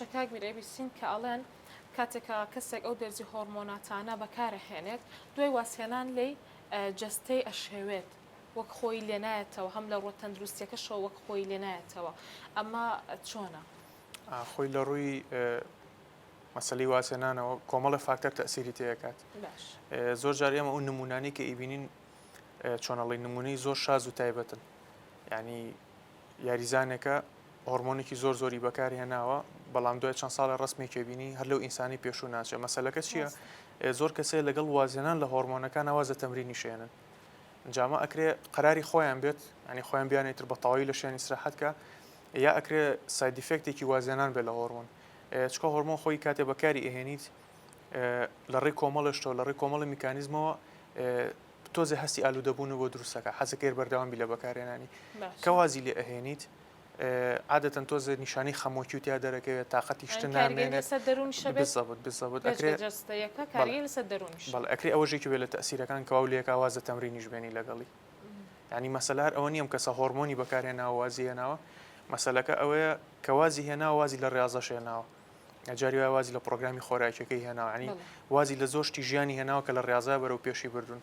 باشە کاگیرێ بیسین کە ئەڵێن کاتێکە کەسێک ئەو دەرزی هۆرمۆناتانە بەکارەهێنێت دوای واسێنان لی جستەی ئەشێوێت وەک خۆی لێنایەتەوە هەم لە ڕۆ تەندروستیەکەشەوە وەک خۆی لێنایەتەوە ئەمە چۆنە؟ خۆی لە ڕووی مەسەلەی واسێنانەوە کۆمەڵە فاکتەر تەسیری تێکات. زۆر جار ئێمە ئەو نمونانی کە ئیبینین چۆنەڵی نمونەی زۆر شاز و تایبەتن، یعنی یاریزانێکە هۆرمۆنێکی زۆر زۆری بەکارهێناوە بەڵام دوای چەند ساڵە ڕستمێکی بینی هەر لەو ئینسانی پێشوو ناچێت. مەسەلەکە چییە؟ زۆر کەسێ لەگەڵ وازێنان لە هۆرمۆنەکان ئاوازە تەمرینی شێنن جامە ئەکرێ قەراری خۆیان بێت، ینی خۆیان بیانێتتر بە تەواوی لە شوێنی استراحەتکە یا ئەکرێ سایدیفکتێکی وازێنان بێت لە هۆرمۆن. چکە هۆرمۆن خۆی کاتێ بەکاری ئەهێنیت لە ڕێی کۆمەڵشتەوە لە ڕێی کۆمەڵی میکانیزمەوە تۆزە هەستی ئالوودەبوون بۆ دروستەکە حەزەکەی بەردەوام بی لە بەکارهێنانی کەوازی لێ ئەهێنیت عادەتەن تۆزە نیشانی خەمۆکی و تیا دەرەکەوێت تااقەتی شتە نامێنێت ئەکری ئەوەژێکی بێت لە تەسیرەکان کەوا لێک وازە تەمرینیش بێنی لەگەڵی. ینی مەسەلار ئەوە نییەم کەسە هۆرمۆنی بەکارهێناوە وازی هێناوە، مەسەلەکە ئەوەیە کەوازی هێناوە وازی لە ڕاضەش هێناوە ئەجاری وازی لە پرۆگرامی خۆراکەکەی هێناوە، ینی وازی لە زۆر شتی ژیانی هێناوە کە لە ڕاضە بەرەو پێشی بردون.